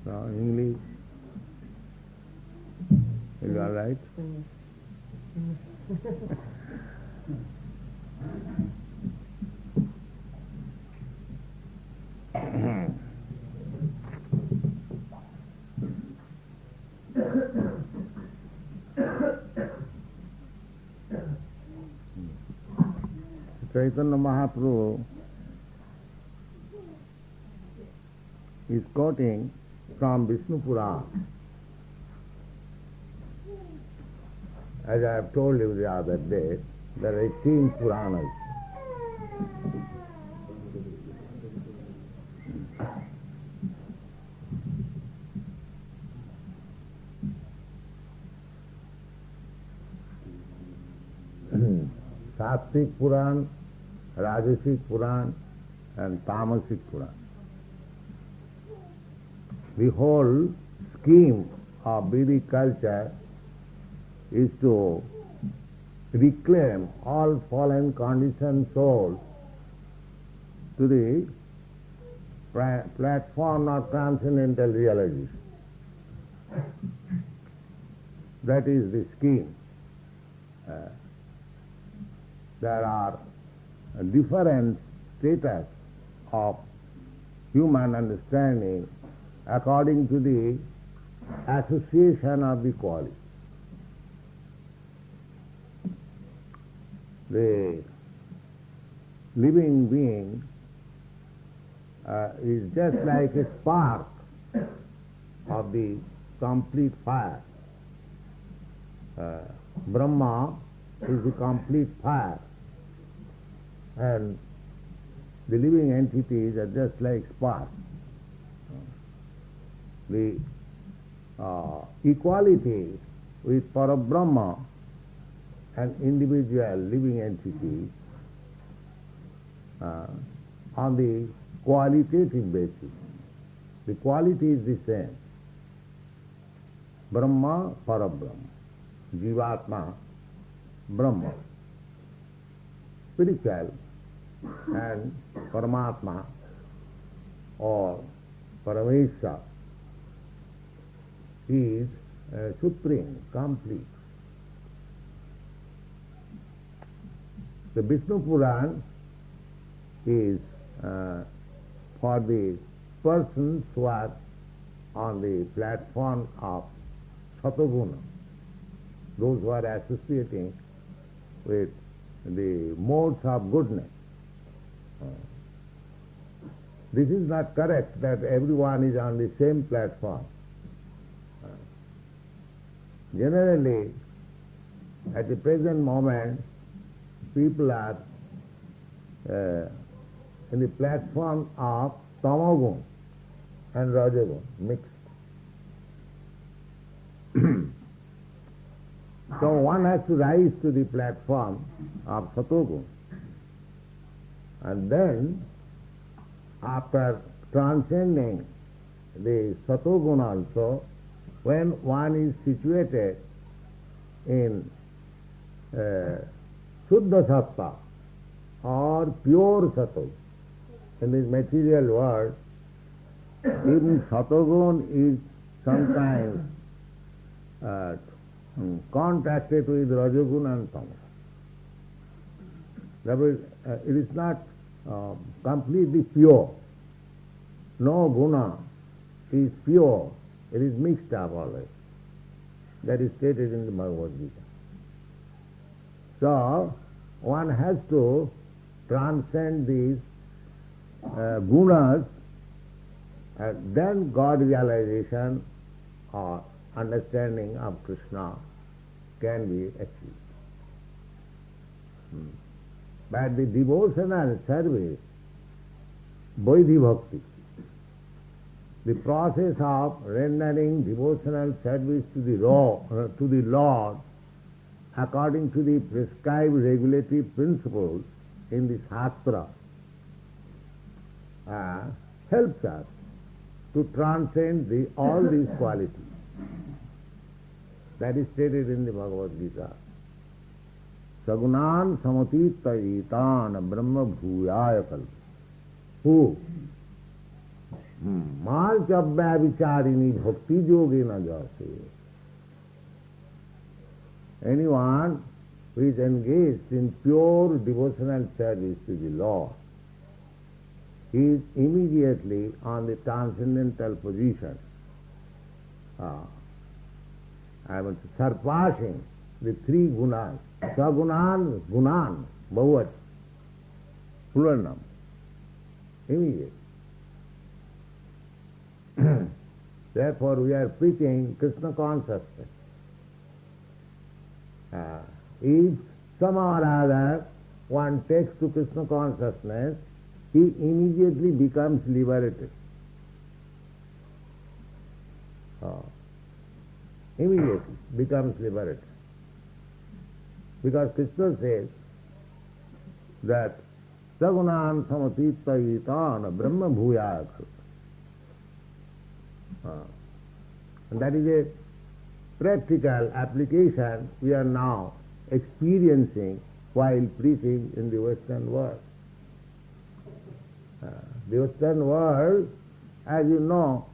No, English? Is it all right? Chaitanya Mahaprabhu is quoting from Vishnu Purana. As I have told you the other day, there are 18 Puranas. Sattvic Puran, Rajasic Puran and Tamasic Puran. The whole scheme of Vedic culture is to reclaim all fallen conditioned souls to the platform of transcendental realization. That is the scheme. There are different status of human understanding according to the association of the quality. The living being is just like a spark of the complete fire. Brahma is the complete fire, and the living entities are just like sparks. The equality with Parabrahma and individual living entity on the qualitative basis. The quality is the same. Brahma, Parabrahma. Jivatma, Brahma. Spiritual and Paramatma or Paramesha is supreme, complete. The Vishnu Puran is for the persons who are on the platform of Satoguna, those who are associating with the modes of goodness. This is not correct that everyone is on the same platform. Generally, at the present moment, people are in the platform of Tamagun and Rajagun, mixed. So one has to rise to the platform of Satogun. And then, after transcending the Satogun also, when one is situated in Shuddha Sattva or pure Satogun, in this material world, even Satogun is sometimes contrasted with Rajagun and Tamas. It is not completely pure. No guna is pure. It is mixed up always. That is stated in the Bhagavad Gita. So, one has to transcend these gunas, and then God realization or understanding of Krishna can be achieved. But the devotional service, Vaidhi Bhakti, the process of rendering devotional service to the Lord according to the prescribed regulatory principles in the Shastra, helps us to transcend all these qualities. That is stated in the Bhagavad Gita. Sagunan samatittayitan brahma bhuyaya kalpa. Who Malchabhya vicharini bhakti yogena jase. Anyone who is engaged in pure devotional service to the Lord, he is immediately on the transcendental position. Surpassing the three gunas. Sagunan, gunan, bhavat, plural. Immediate. Therefore we are preaching Krishna consciousness. If somehow or other one takes to Krishna consciousness, he immediately becomes liberated. Immediately becomes liberated. Because Krishna says that Sagunan samatitayitana brahma bhuyak. And that is a practical application we are now experiencing while preaching in the Western world. The Western world, as you know,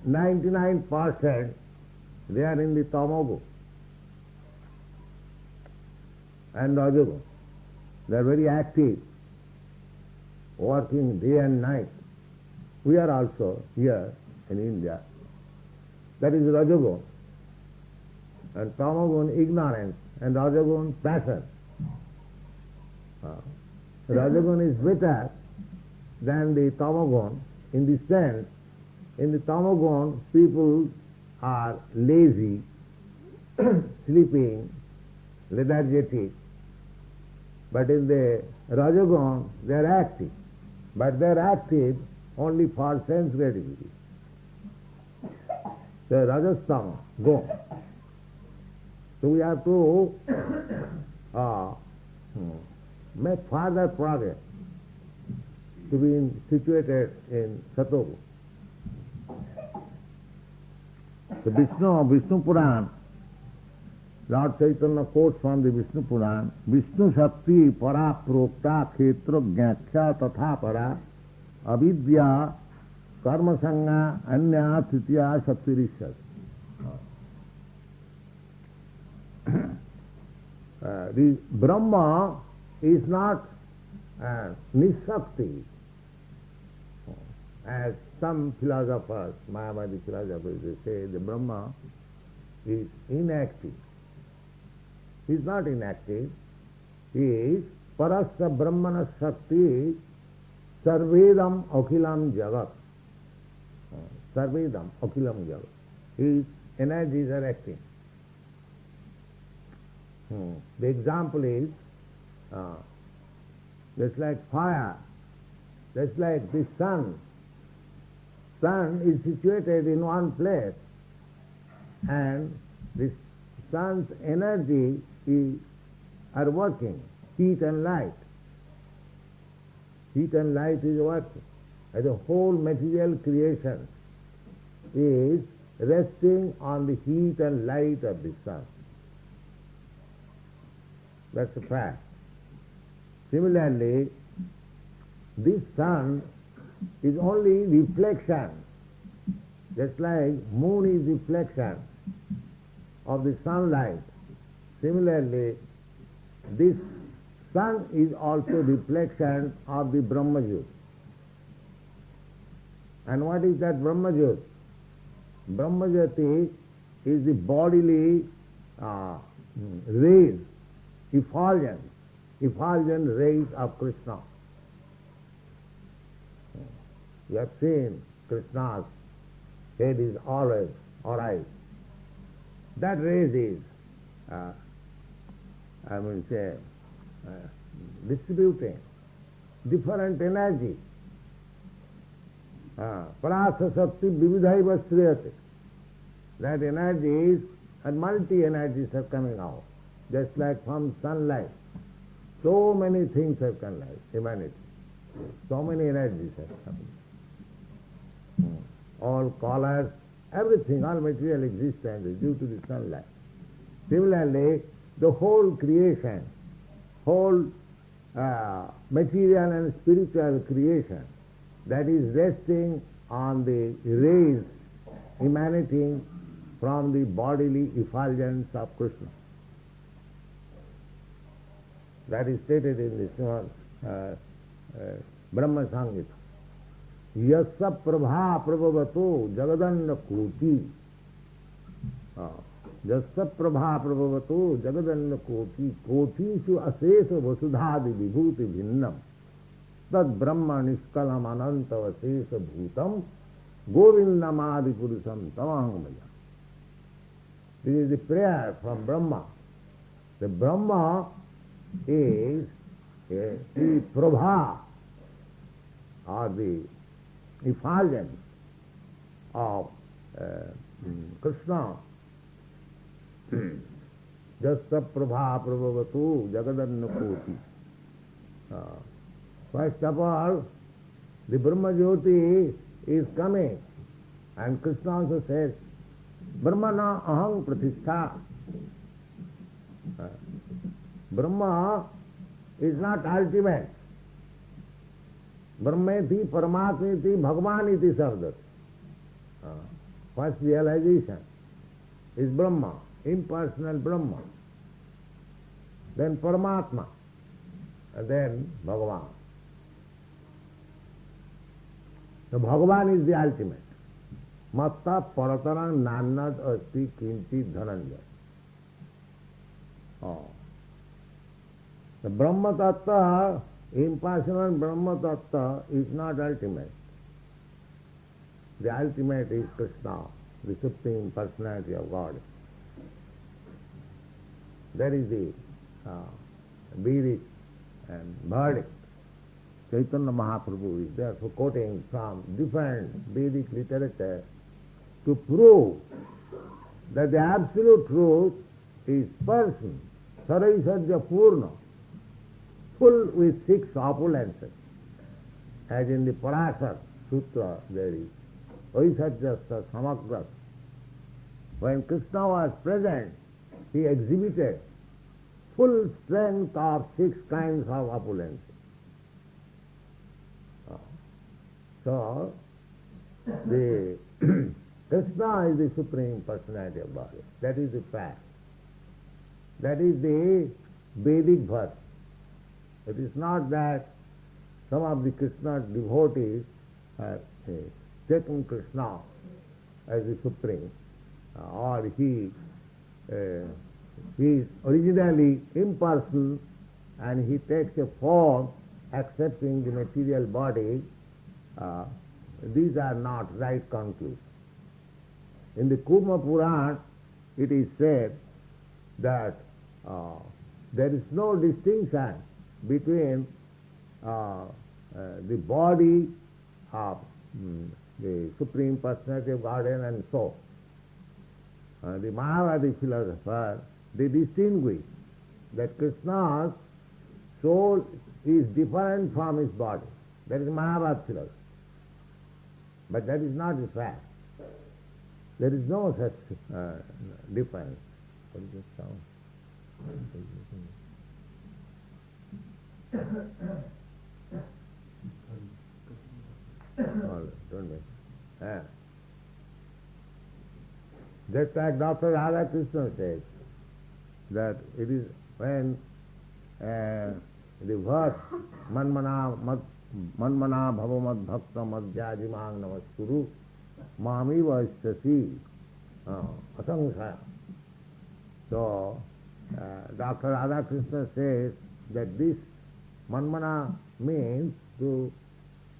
99% they are in the tamago and rajago. They are very active, working day and night. We are also here in India. That is rajagun. And tamagun ignorance and rajagun passion. Rajagun is better than the tamagun in the sense, in the tamagun people are lazy, sleeping, lethargic. But in the rajagun they are active. But they are active only for sense gratification. The rajastama, go. So we have to make further progress to be situated in Satogu. The Vishnu Puran, Lord Chaitanya quotes from the Vishnu Puran, Vishnu Shakti para prokta khetra jnachya tatha para avidya karma sanga anya tritya shaktirishya. The Brahma is not Nishakti, as some philosophers, Mayavadi philosophers, they say the Brahma is inactive. He is not inactive. He is Parasya Brahmana Shakti Sarvedam Akhilam Jagat. Sarvedam Akhilam Jagat. His energies are acting. The example is just like fire, just like the sun. Sun is situated in one place and the sun's energy are working, heat and light. Heat and light is working. And the whole material creation is resting on the heat and light of the sun. That's a fact. Similarly, this sun is only reflection, just like moon is reflection of the sunlight. Similarly, this sun is also reflection of the Brahmajyot. And what is that Brahmajyot? Brahmajyoti is the bodily rays, effulgent rays of Krishna. You have seen Krishna's head is always alright. That rays is, distributing different energy. Parasa Sakti Vividhaiva Shriyate. That energies and multi-energies are coming out, just like from sunlight. So many things have come like humanity. So many energies have come. All colors, everything, all material existence is due to the sunlight. Similarly, the whole creation, whole material and spiritual creation that is resting on the rays emanating from the bodily effulgence of Krishna. That is stated in the Brahma Sangita. Yasa prabha prabhavato jagadanna koti. Yasa prabha prabhavato jagadanna koti. Kotishu asesa vasudhadi vibhuti bhinnam. Tad brahma niskalam ananta vasesa bhutam. Govindamadi purusam tamaham bhaja. This is the prayer from Brahma. The Brahma is the prabha or the effulgence of Krishna. Jasta prabha prabhavatu jagadanna koti. First of all, the Brahma Jyoti is coming, and Krishna also says, Brahmana aham pratishtha. Brahma is not ultimate. Brahmeti paramatmeti bhagavaniti sabdat. First realization is Brahma, impersonal Brahma. Then Paramatma, and then Bhagavan. So Bhagavan is the ultimate. Matta paratarang nannad asti kinti dhananjaya. The Brahma Tattva, impersonal Brahma Tattva is not ultimate. The ultimate is Krishna, the Supreme Personality of God. That is the Vedic and verdict. Chaitanya Mahaprabhu is therefore quoting from different Vedic literature to prove that the absolute truth is person, Saraisarja Purna, full with 6 opulences. As in the Parasar Sutra there is Vaisarjasa Samagras. When Krishna was present, he exhibited full strength of 6 kinds of opulences. So, the Krishna is the Supreme Personality of Body. That is the fact. That is the Vedic verse. It is not that some of the Krishna devotees have taken Krishna as the Supreme, or he is originally impersonal and he takes a form accepting the material body. These are not right conclusions. In the Kuma Purana, it is said that there is no distinction between the body of the Supreme Personality of Godhead and soul. The Mayavadi philosophers, they distinguish that Krishna's soul is different from his body. That is Mayavad philosophy. But that is not the fact. There is no such difference. What is this sound? Don't make. Just like Dr. Radhakrishna says, that it is when the verse Manmana bhavamad bhakta madhyajimang namaskuru mami vaishyasi asangsaya. So, Dr. Radhakrishna says that this Manmana means to,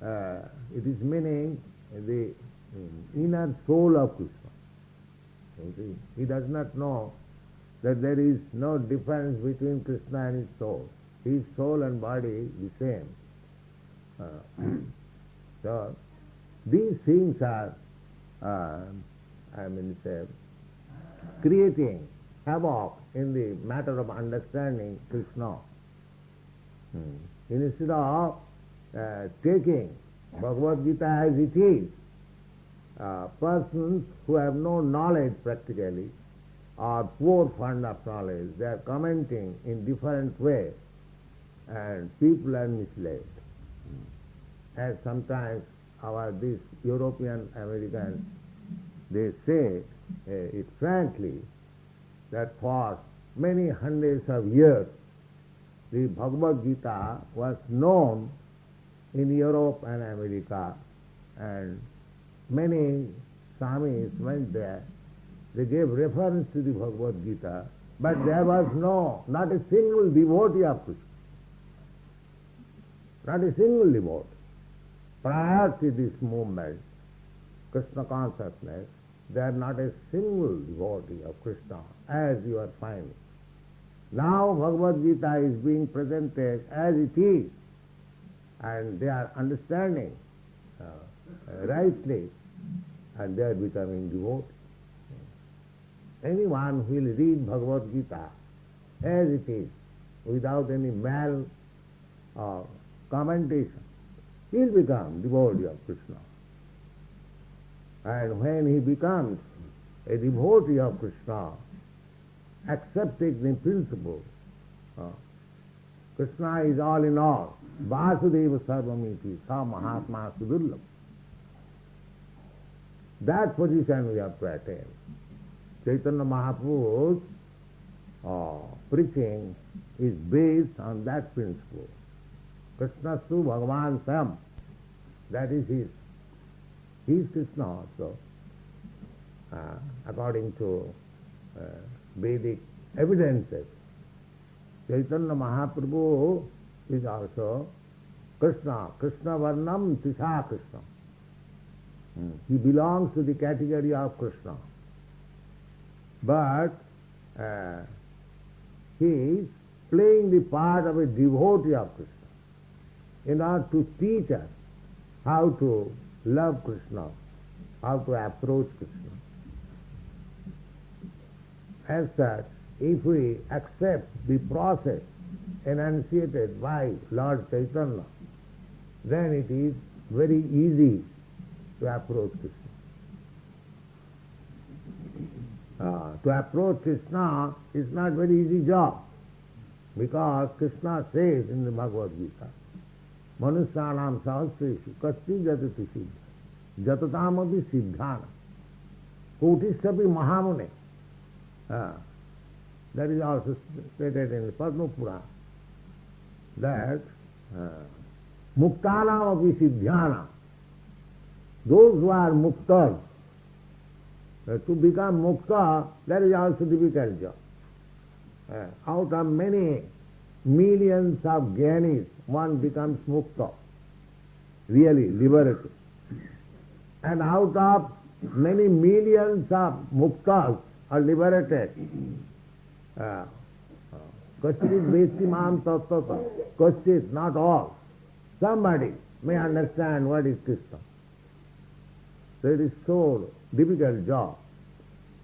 it is meaning the inner soul of Krishna. He does not know that there is no difference between Krishna and his soul. His soul and body the same. So, these things are, creating havoc in the matter of understanding Krishna. Instead of taking Bhagavad Gita as it is, persons who have no knowledge practically or poor fund of knowledge, they are commenting in different ways and people are misled. As sometimes these European Americans, they say it frankly that for many hundreds of years the Bhagavad Gita was known in Europe and America, and many Swamis went there. They gave reference to the Bhagavad Gita, but there was not a single devotee of Krishna. Not a single devotee. Prior to this movement, Krishna Consciousness, there is not a single devotee of Krishna, as you are finding. Now Bhagavad Gita is being presented as it is, and they are understanding rightly, and they are becoming devotees. Anyone who will read Bhagavad Gita as it is, without any mal commentation, he will become devotee of Krishna. And when he becomes a devotee of Krishna, accepting the principle, Krishna is all in all, Vasudeva Sarvamiti, Sa Mahatma Sudurlabha. That position we have to attain. Chaitanya Mahaprabhu's preaching is based on that principle. Krishna Su Bhagavan Sam, that is his. He is Krishna also, according to Vedic evidences. Chaitanya Mahaprabhu is also Krishna, Krishna Varnam Tisha Krishna. He belongs to the category of Krishna. But he is playing the part of a devotee of Krishna in order to teach us how to love Krishna, how to approach Krishna. As such, if we accept the process enunciated by Lord Chaitanya, then it is very easy to approach Krishna. To approach Krishna is not very easy job, because Krishna says in the Bhagavad Gita, Manusyanam sahasreshu kasti jatati siddha jatatamati siddhana kotishapi mahamune. That is also stated in the Padma Purana, that muktanam api siddhyana, those who are muktas, to become mukta, that is also difficult job. Out of many millions of jnanis, one becomes mukta, really liberated. And out of many millions of muktas are liberated. Kashchit vesti mam tattva, kashchit, not all. Somebody may understand what is Krishna. So it is so difficult job.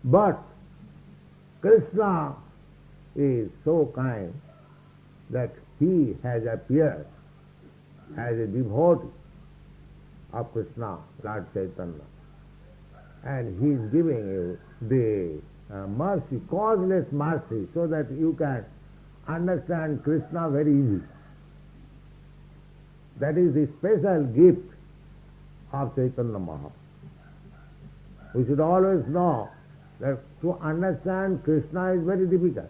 But Krishna is so kind that he has appeared as a devotee of Krishna, Lord Chaitanya. And he is giving you the mercy, causeless mercy, so that you can understand Krishna very easily. That is the special gift of Chaitanya Mahaprabhu. We should always know that to understand Krishna is very difficult,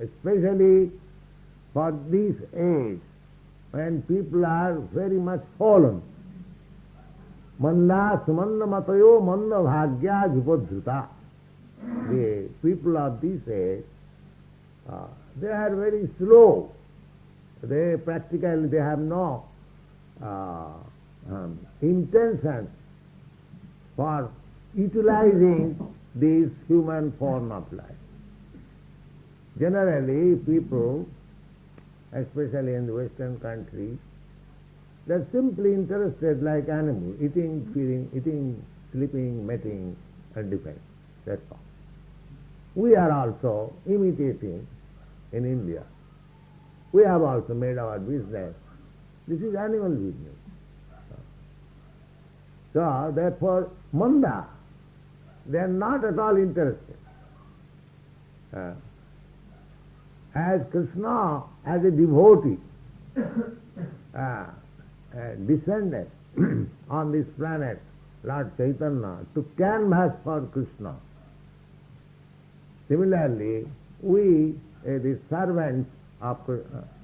especially for this age when people are very much fallen. Manda sumanda matayo manda bhagya jupodhuta. The people of this age, they are very slow. They practically, they have no intention for utilizing this human form of life. Generally, people, especially in the Western countries, they are simply interested like animals, eating, feeding, eating, sleeping, mating, and defense. That's all. We are also imitating in India. We have also made our business. This is animal business. So, therefore, manda, they are not at all interested. As Krishna, as a devotee, descendant on this planet, Lord Chaitanya, to canvas for Krishna. Similarly, we, the servants of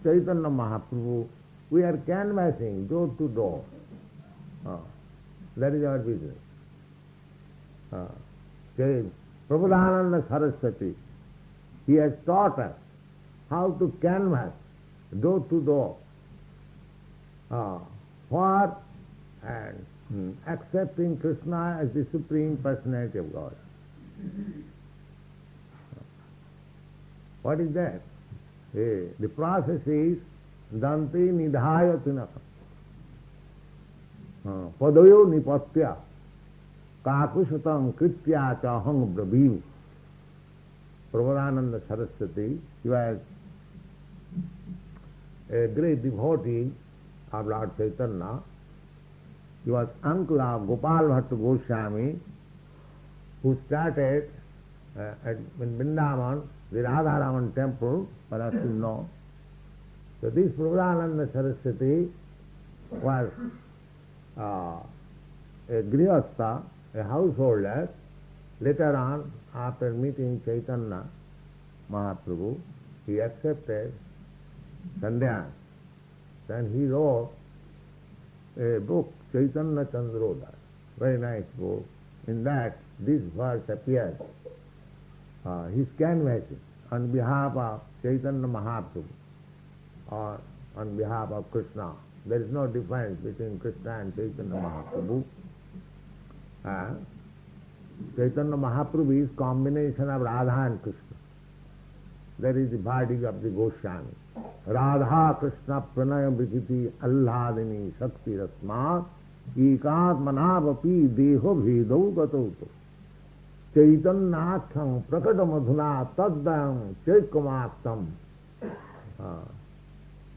Chaitanya Mahaprabhu, we are canvassing door to door. That is our business. Prabhupada Saraswati, he has taught us how to canvass door to door for and accepting Krishna as the Supreme Personality of God. What is that? The process is Dante Nidhaya Tinaka Padayo Nipatya Kakushatam Kritya Chahang Brabhiv. Prabhupada Saraswati, he was a great devotee of Lord Chaitanya. He was uncle of Gopal Bhatta Goswami, who started in Vrindavan, the Radharaman temple, perhaps you know. So this Prabhupada Saraswati was a grihastha, a householder. Later on, after meeting Chaitanya Mahaprabhu, he accepted sannyas. Then he wrote a book, Chaitanya Chandrodaya, very nice book. In that, this verse appears. His canvassing on behalf of Chaitanya Mahaprabhu or on behalf of Krishna. There is no difference between Krishna and Chaitanya Mahaprabhu. Chaitanya Mahaprabhu is combination of Radha and Krishna. That is the body of the Goswami. Radha Krishna Pranaya Brikiti Alladini Shakti Rasma Ekatmanavapi Deho Bhedo Gatoto Chaitanyacham Prakadamadhuna Taddam Chaitkamaktam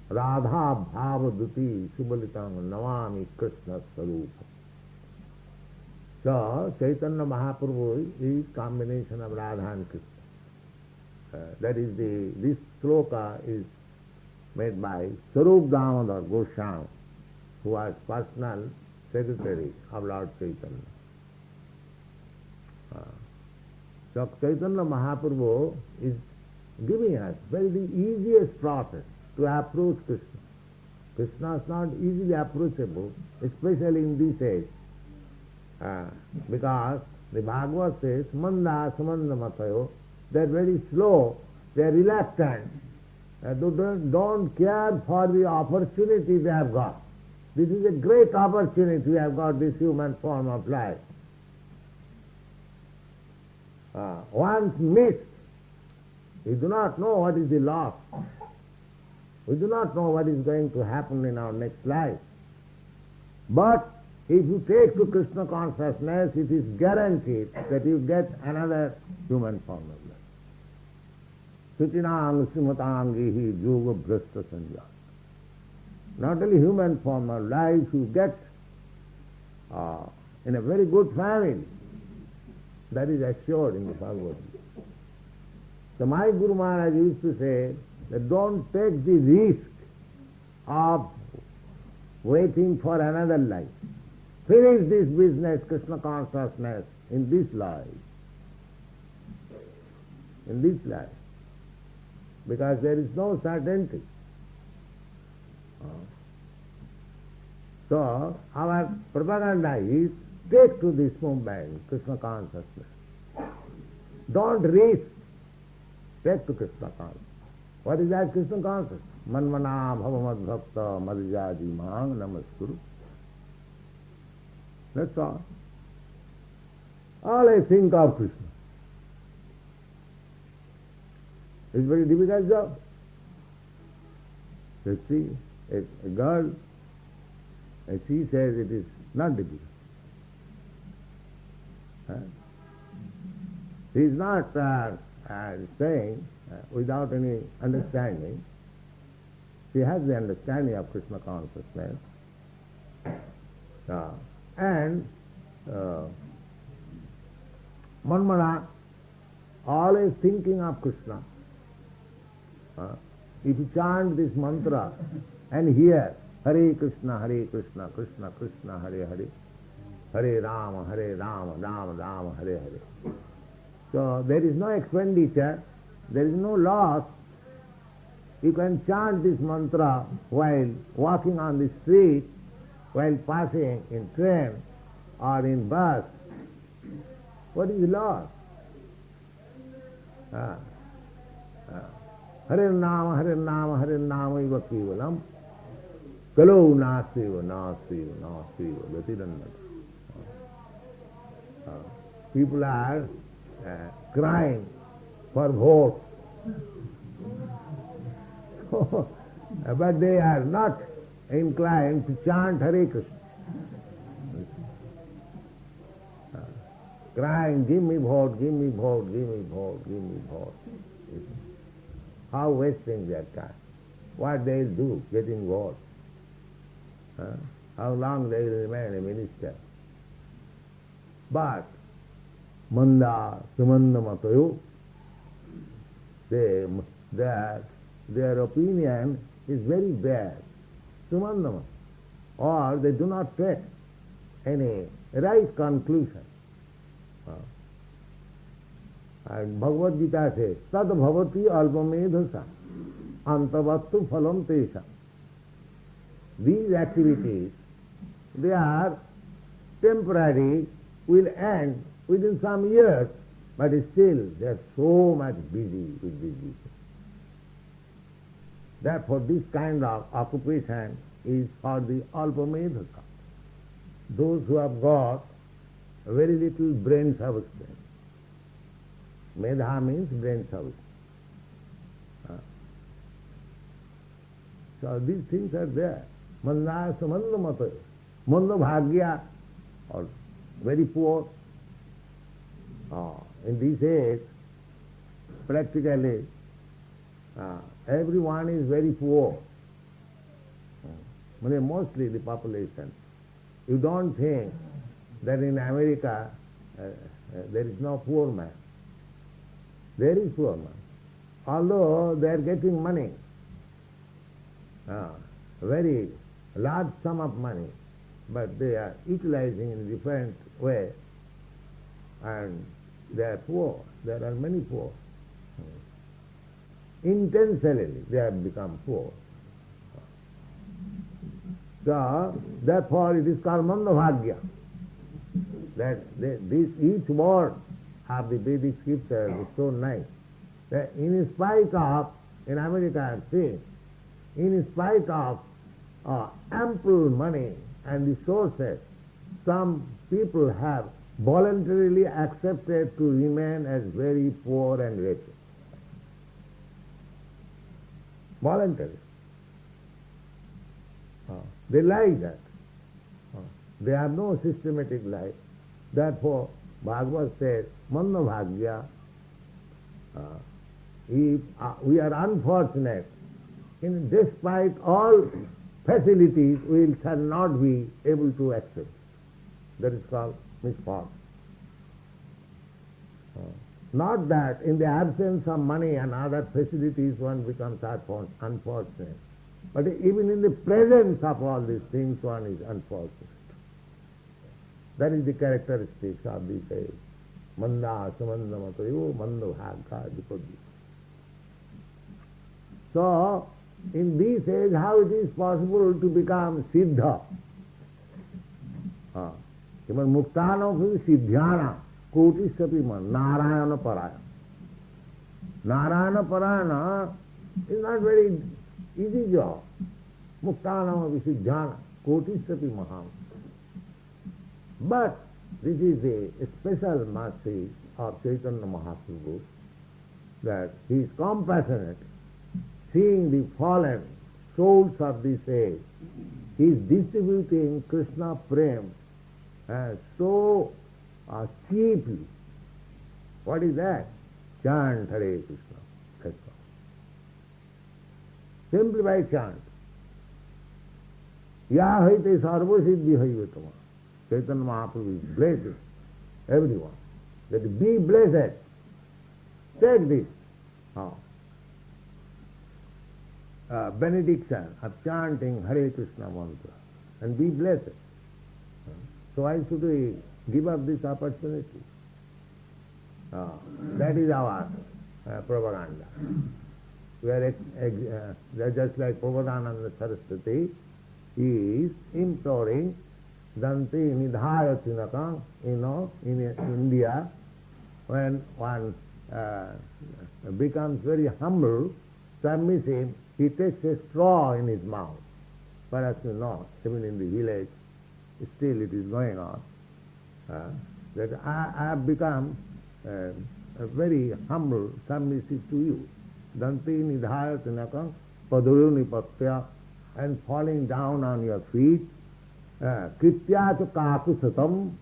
Radha Bhavaduti Subalitang Navami Krishna Sarupa. So, Chaitanya Mahaprabhu is combination of Radha and Krishna. That is this sloka is made by Sarup Damodar Goswami, who was personal secretary of Lord Chaitanya. So Chaitanya Mahaprabhu is giving us very the easiest process to approach Krishna. Krishna is not easily approachable, especially in this age. Because the Bhagavad says, Manda Samanda Matayo, they are very slow, they are reluctant, they don't care for the opportunity they have got. This is a great opportunity we have got, this human form of life. Once missed, we do not know what is the loss. We do not know what is going to happen in our next life. But if you take to Krishna consciousness, it is guaranteed that you get another human form of life. Suchinang Simatangihi Yoga Brasta Sanja. Not only human form of life, you get in a very good family. That is assured in the Bhagavad Gita. So my Guru Maharaj used to say that don't take the risk of waiting for another life. Finish this business, Krishna consciousness, in this life. In this life. Because there is no certainty. So, our propaganda is take to this movement, Krishna consciousness. Don't risk. Take to Krishna consciousness. What is that Krishna consciousness? Manmana bhavamad bhakta madhyadi mang namaskuru. That's all. All I think of Krishna. It's a very difficult job. You see, a girl, she says it is not difficult. She is not saying without any understanding. She has the understanding of Krishna consciousness. And Manmana, always thinking of Krishna. If you chant this mantra and hear Hare Krishna, Krishna Krishna, Hare Hare, Hare Rama, Rama Rama, Hare Hare. So there is no expenditure, there is no loss. You can chant this mantra while walking on the street, while passing in train or in bus. What is loss? Hare Nama, Hare Nama, Hare Nama iva kevalam. Kalau nasiva, nasiva, nasiva, gatiranmata. People are crying for vote. But they are not inclined to chant Hare Krishna. Crying, give me vote, give me vote, give me vote, give me vote. How wasting their time. What they will do getting vote. How long they will remain a minister. But Manda, Sumanda Matayo, their opinion is very bad. Sumandama. Or they do not take any right conclusion. And Bhagavad Gita says, Tad bhavati alpamedhasa antavattu phalam tesha. These activities, they are temporary, will end within some years, but still they are so much busy with this. Therefore this kind of occupation is for the alpamedhasa. Those who have got very little brain substance. Medha means brain substance. So these things are there. Manda samanda mata. Manda bhagya, or very poor. In this age, practically, everyone is very poor. Mostly the population. You don't think that in America there is no poor man. There is poor man. Although they are getting money, very large sum of money, but they are utilizing in a different way, and they are poor. There are many poor. Intentionally they have become poor. So therefore it is called mandabhagya. That each word of the Vedic scripture is so nice. That in spite of, in America I have seen, in spite of ample money and resources, some people have voluntarily accepted to remain as very poor and wretched. Voluntary. They like that. They have no systematic life. Therefore, Bhagavad says, Manna Bhagya, if we are unfortunate, despite all facilities, we shall not be able to accept. That is called misfortune. Not that in the absence of money and other facilities one becomes unfortunate. But even in the presence of all these things one is unfortunate. That is the characteristics of this age. Manda samanda matayo manda bhagya dipodhi. So, in this age, how it is possible to become siddha? Even muktano siddhyana kotisapima narayana paraya. Narayana parayana is not very easy job. Muktana siddhyana kotisapima. But this is a special mercy of Chaitanya Mahaprabhu, that he is compassionate, seeing the fallen souls of this age. He is distributing Krishna Prem so cheaply. What is that? Chant Hare Krishna. That's all. Simply by chant. Ya haite sarva siddhi haivatama. Chaitanya Mahaprabhu is blessed everyone. That be blessed. Take this. benediction of chanting Hare Krishna mantra and be blessed. So why should we give up this opportunity? That is our propaganda. We are just like Prabhupada Saraswati, he is imploring Danti Nidhaya Tinakam, in India, when one becomes very humble, submissive, he takes a straw in his mouth. Perhaps you know, even in the village, still it is going on. That I have become very humble, submissive to you. Danti Nidhaya Tinakam, Paduru Nipatya, and falling down on your feet, Kritya to Kaku Satam,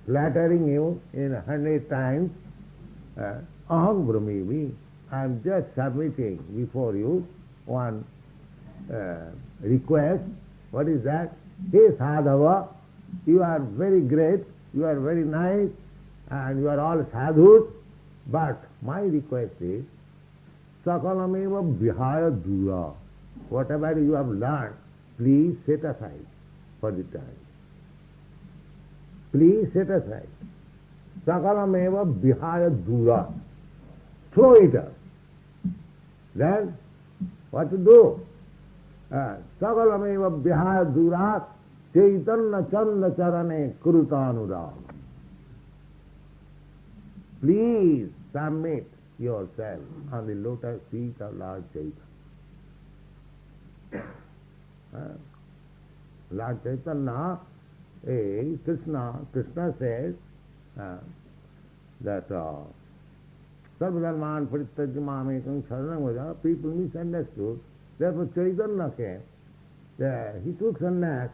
flattering you in 100 times, Aham Brahmimi, I am just submitting before you one request. What is that? Hey Sadhava, you are very great, you are very nice, and you are all sadhus, but my request is, Sakalameva Vihaya Dura, whatever you have learned, please set aside for the time. Please set aside. Sakalameva Vihaya Dura. Throw it up. Then, what to do? Sakalameva Vihaya Dura Chaitanya Chanda Charane Kurutanura. Please submit yourself on the lotus feet of Lord Chaitanya. Lord Chaitanya is Krishna. Krishna says that Sarvadharman Parityajya Mamekam Sharanam Vaja, people misunderstood. Therefore Chaitanya came. He took sannyas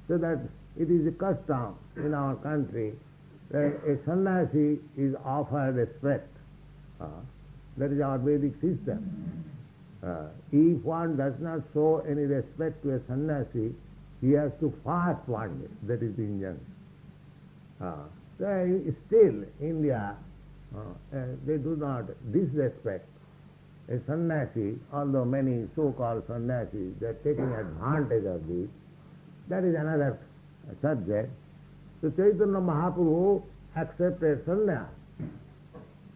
so that it is a custom in our country that a sannyasi is offered respect. That is our Vedic system. If one does not show any respect to a sannyasi, he has to fast one day. That is the injunction. Still, India, they do not disrespect a sannyasi, although many so-called sannyasis, they are taking advantage of this. That is another subject. So Chaitanya Mahaprabhu accepted sannyas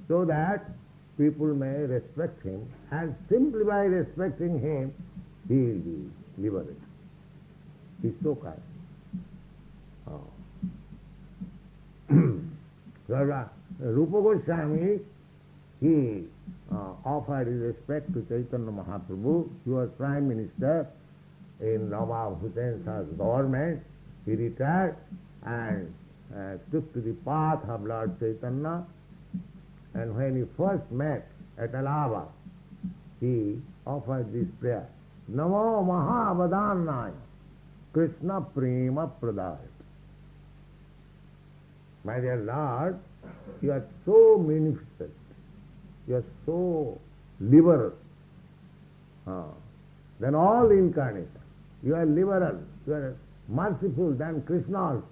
so that people may respect him, and simply by respecting him, he will be liberated. He is so kind. So Rupa Goswami, he offered his respect to Chaitanya Mahaprabhu. He was Prime Minister in Nawab Hussain Shah's government. He retired and took to the path of Lord Chaitanya. And when he first met at Allahabad, he offered this prayer, Namo Mahavadannaya Kṛṣṇa Prema Pradaya. My dear Lord, you are so magnificent, you are so liberal than all incarnations. You are liberal, you are merciful than Krishna also.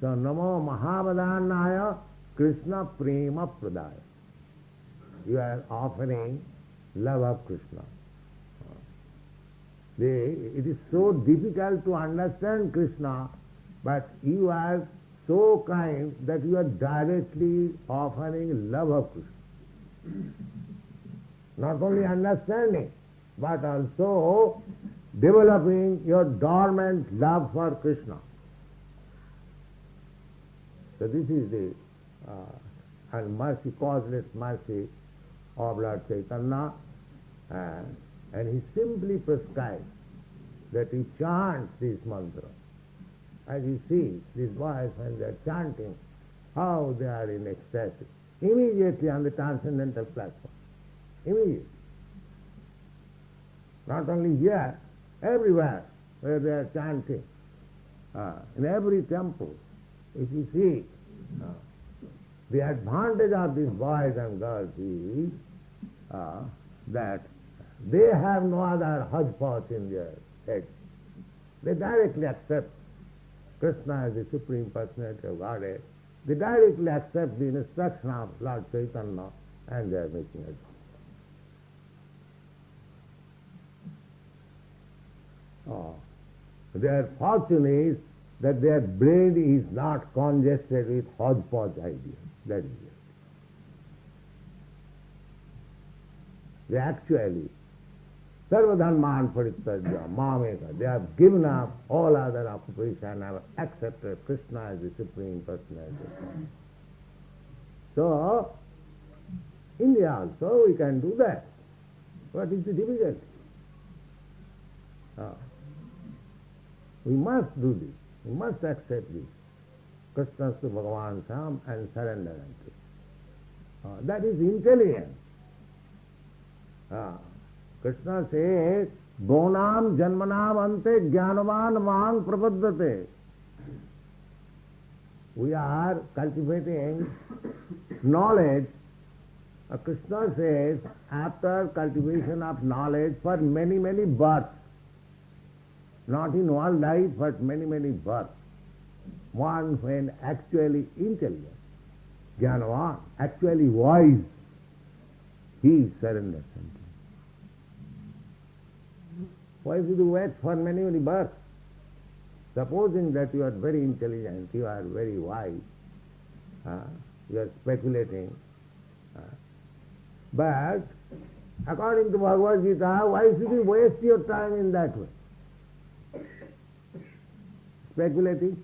So Namo Mahavadannaya Kṛṣṇa Prema Pradaya. You are offering love of Krishna. It is so difficult to understand Krishna, but you are so kind that you are directly offering love of Krishna. Not only understanding, but also developing your dormant love for Krishna. So this is the mercy, causeless mercy of Lord Chaitanya, and he simply prescribes that he chants this mantra. As you see, these boys, when they are chanting, how they are in ecstasy. Immediately on the transcendental platform. Immediately. Not only here, everywhere where they are chanting. In every temple, if you see, the advantage of these boys and girls is that they have no other hodgepodge in their heads. They directly accept Krishna as the Supreme Personality of Godhead. They directly accept the instruction of Lord Chaitanya, and they are making it. Their fortune is that their brain is not congested with hodgepodge ideas. That is it. They actually, sarvadharman parityajya, mameka, they have given up all other occupation and have accepted Krishna as the Supreme Personality. So, India also we can do that. What is the difficulty? We must do this. We must accept this. Krishna to Bhagavan Sam and surrender unto. That is intelligence. Krishna says, Bonam Janmanam Ante Jnanavan Mang Prapaddate. We are cultivating knowledge. Krishna says, after cultivation of knowledge for many, many births, not in one life, but many, many births, one when actually intelligent, Jnanavan, actually wise, he surrenders unto. Why should you wait for many, many births? Supposing that you are very intelligent, you are very wise, you are speculating. But according to Bhagavad Gita, why should you waste your time in that way? Speculating.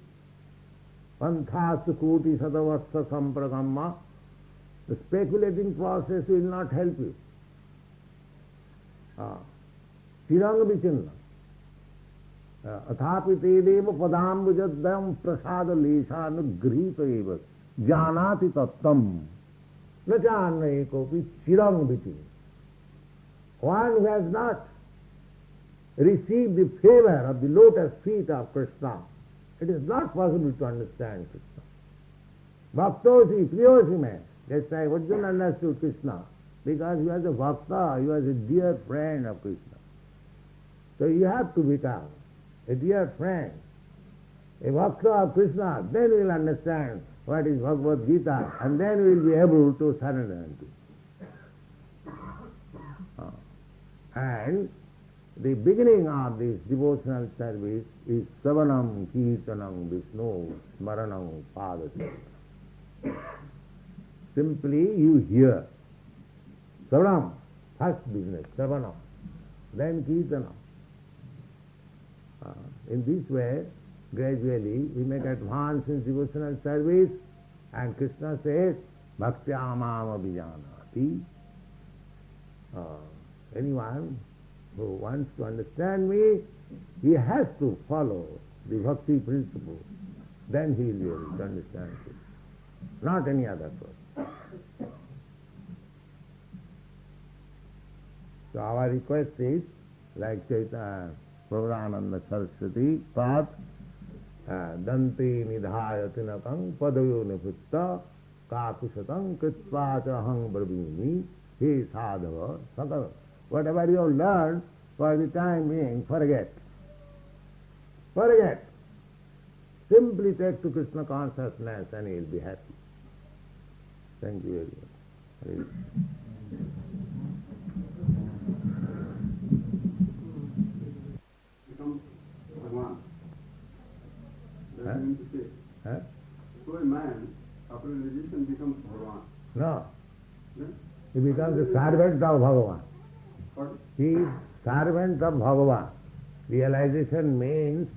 Panthasu kuti sadavassa sampragamma. The speculating process will not help you. Tiranga vichinna. Athapi tedeva padambujadam prasada lesha nugrhita eva janati tattam na janna ekopi chirang vichinna. One who has not received the favor of the lotus feet of Krishna, it is not possible to understand Krishna. Bhaktosi, priyosi man. That's why Arjuna understood Krishna, because he was a bhakta, he was a dear friend of Krishna. So you have to become a dear friend, a bhakta of Krishna, then we will understand what is Bhagavad Gita, and then we will be able to surrender unto it. And the beginning of this devotional service is Savanam Kirtanam Vishnu Smaranam Padasya. Simply you hear. Savanam, first business, Savanam, then Kirtanam. In this way, gradually we make advance in devotional service, and Krishna says, Bhaktyamam abhijanati. Anyone who wants to understand me, he has to follow the bhakti principle. Then he will be able to understand it. Not any other person. So our request is, like Chaitanya Prabhupada Saraswati, Pat, Dante Nidhayatinakam Padayo Niputta Kakusatang Kritva Chahang Brabhimi He Sadhava Sakala. Whatever you have learned, for the time being, forget. Forget. Simply take to Krishna consciousness and he will be happy. Thank you very much. Become Bhagavan. That means to say. So a man, after realization, becomes Bhagavan. No. Yes? He becomes a servant of Bhagavan. What? He is servant of Bhagavan. Realization means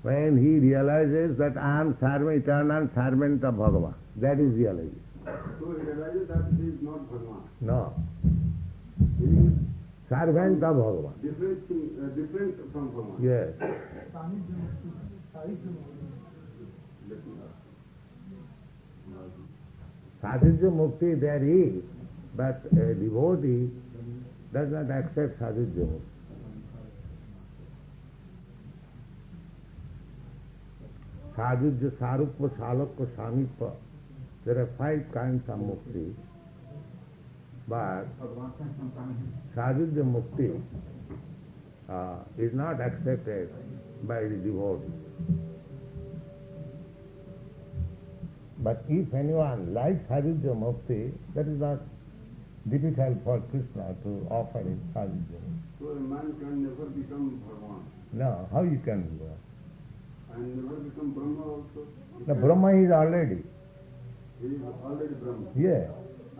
when he realizes that I am eternal servant of Bhagavan. That is realization. So he realizes that he is not Bhagavan. No. He is Servant of Bhagavan. different from Bhagavan. Yes. Sadhujya Mukti there is, but a devotee does not accept Sadhujya Mukti. Sadhujya, Sarupva, Salakva, Samippa. There are 5 kinds of Mukti. But Sadhujya Mukti is not accepted by the devotee. But if anyone likes Sadhujya Mukti, that is not difficult for Krishna to offer him Sadhujya Mukti. So a man can never become Bhagavan. No, how you can go? And never become Brahma also? The Brahma is already. He is already Brahma. Yeah.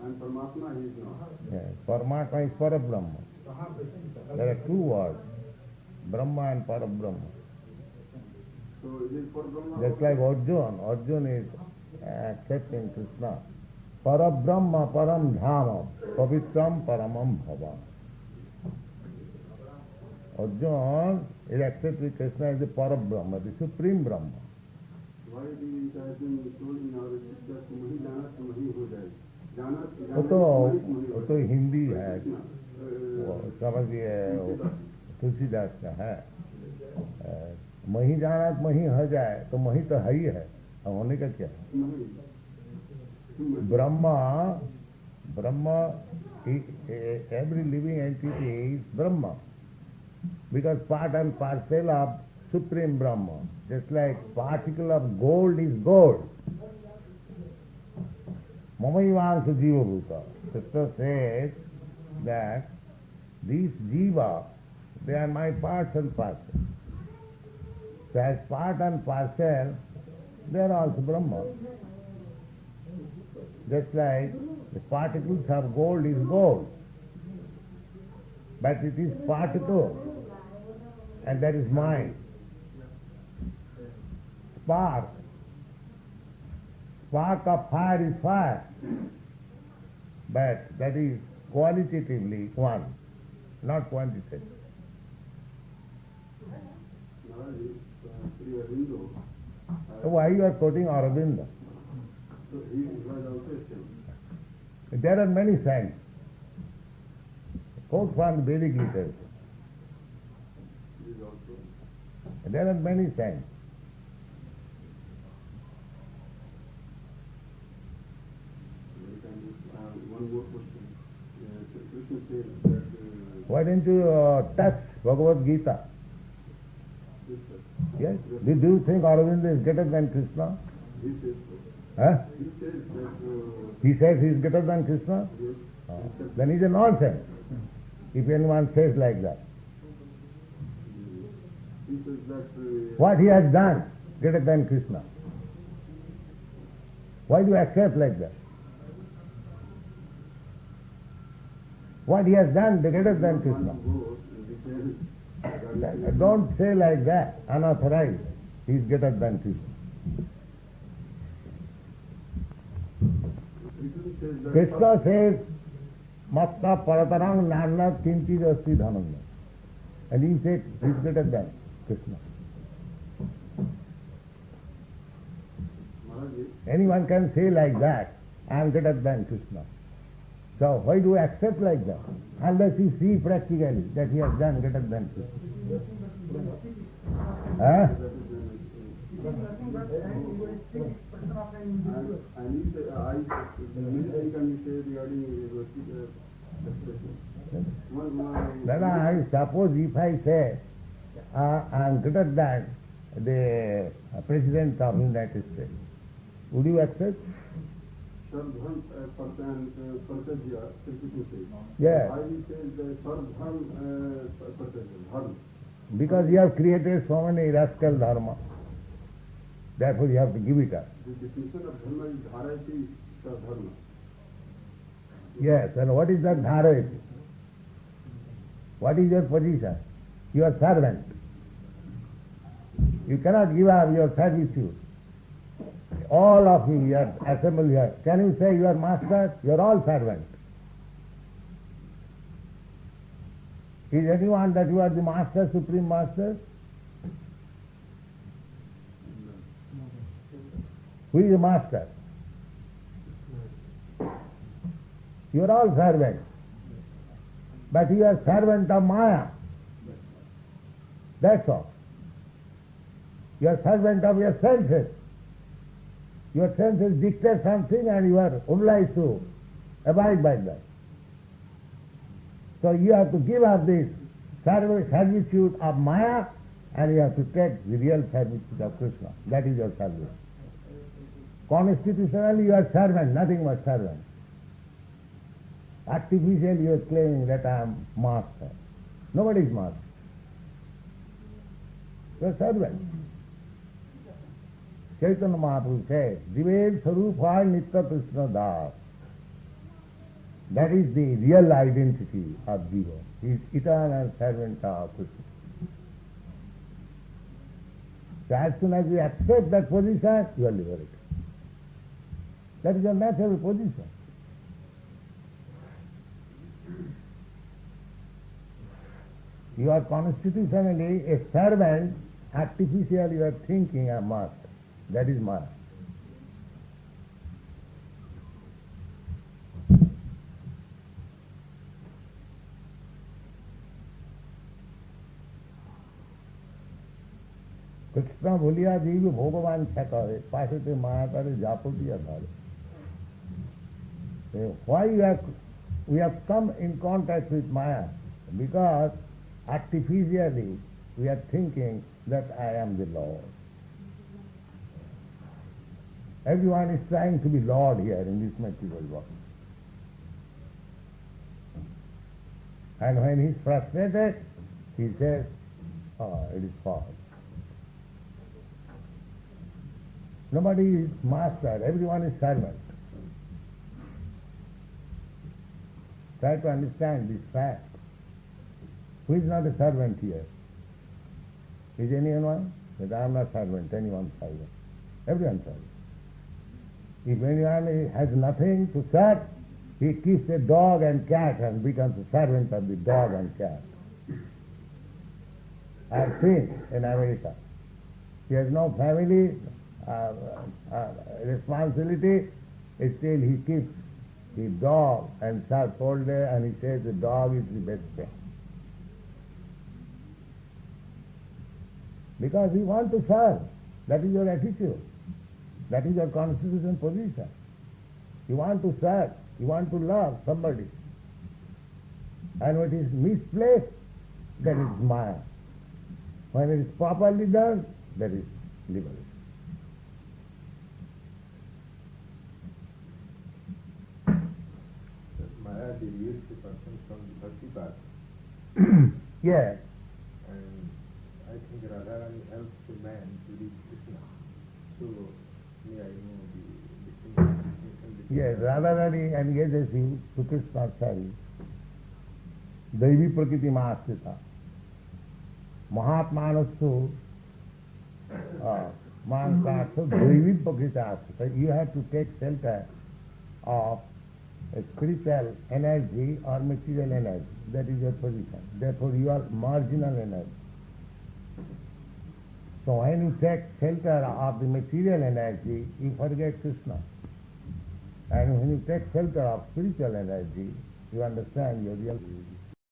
And Paramatma he is not. Yes. Paramatma is Parabrahma. There are two words, Brahma and Parabrahma. So it is for Brahma. Just like Arjuna. Arjuna is accepting Krishna. Parabrahma param dhama pavitram paramam bhava. Arjuna is accepting Krishna as the Parabrahma, the Supreme Brahma. Why it has been told in our scripture, तुम्ही जाना तुम्ही हो जाए. वो तो हिंदी है, समझिए तुलसीदास का है. मही जाना मही हो जाए तो मही तो है ही है, अब होने का क्या है? Brahma, every living entity is Brahma, because part and parcel of Supreme Brahma, just like particle of gold is gold. Mamaivansa Jiva Bhuta. Krishna says that these Jiva, they are my parts and parcel. So as part and parcel, they are also Brahma. Just like the particles of gold is gold, but it is particle, and that is mine. Spark of fire is fire, but that is qualitatively one, not quantitative. So why you are quoting Aurobindo? So he was also a saint. There are many saints. Quote from the Vedic literature. He is also. There are many saints. One more question. Krishna says that. Why don't you touch Bhagavad Gita? Yes, sir. Yes? Do you think Aurobindo is greater than Krishna? He says so. Huh? He says that. He says he is greater than Krishna? Yes. Then he is a nonsense, if anyone says like that. He says that. What he has done greater than Krishna? Why do you accept like that? What he has done greater than Krishna? Don't say like that, unauthorized. He is greater than Krishna. Krishna says, Matta paratarang nana kinchid asti dhanam. And he said, he is greater than Krishna. Anyone can say like that, I am greater than Krishna. So why do we accept like that? Unless you see practically that he has done greater than Krishna. Huh? Then I suppose if I say I am greater than the President of the United States, would you accept? Yes. Because you have created so many rascal dharma. Therefore you have to give it up. The definition of dharma is dharayati dharma. Yes, and what is that dharayati? What is your position? You are servant. You cannot give up your servitude. All of you are assembled here. Can you say you are master? You are all servants. Is anyone that you are the master, supreme master? Who is the master? You are all servants. But you are servant of Maya. That's all. You are servant of your senses. Your senses dictate something and you are obliged to abide by that. So you have to give up this servitude of Maya and you have to take the real servitude of Krishna. That is your service. Constitutionally you are servant, nothing but servant. Artificially you are claiming that I am master. Nobody is master. You're a servant. Chaitanya Mahaprabhu says, Jivet Sarupha Nitya Krishna Das. That is the real identity of Jiva. He is eternal servant of Krishna. So as soon as you accept that position, you are liberated. That is your natural position. You are constitutionally a servant, artificially you are thinking a master. That is Maya. Kṛṣṇa bholiya jiva bhagavan chakare, pasate maya kare japatiya dhare. Why we have come in contact with Maya? Because artificially we are thinking that I am the Lord. Everyone is trying to be Lord here in this material world. And when he is frustrated, he says, oh, it is false. Nobody is master, everyone is servant. Try to understand this fact. Who is not a servant here? Is anyone? That I am not servant, anyone servant. Everyone servant. If anyone has nothing to serve, he keeps a dog and cat and becomes a servant of the dog and cat. I have seen in America. He has no family responsibility, still he keeps the dog and serves all day, and he says the dog is the best friend. Because he wants to serve. That is your attitude. That is your constitutional position. You want to serve. You want to love somebody. And when it is misplaced, that is Maya. When it is properly done, that is liberation. Maya deviates the person from the bhakti path. Yes. And I think Radharani helps the man to reach Krishna. So, may I know the distinction between... Yes, Radharani engages you to Krishna's service. Daivi prakriti mastita. Mahatmanastu manasatsu daivi prakriti astita. You have to take shelter of a spiritual energy or material energy. That is your position. Therefore you are marginal energy. So when you take shelter of the material energy, you forget Krishna. And when you take shelter of spiritual energy, you understand your real position.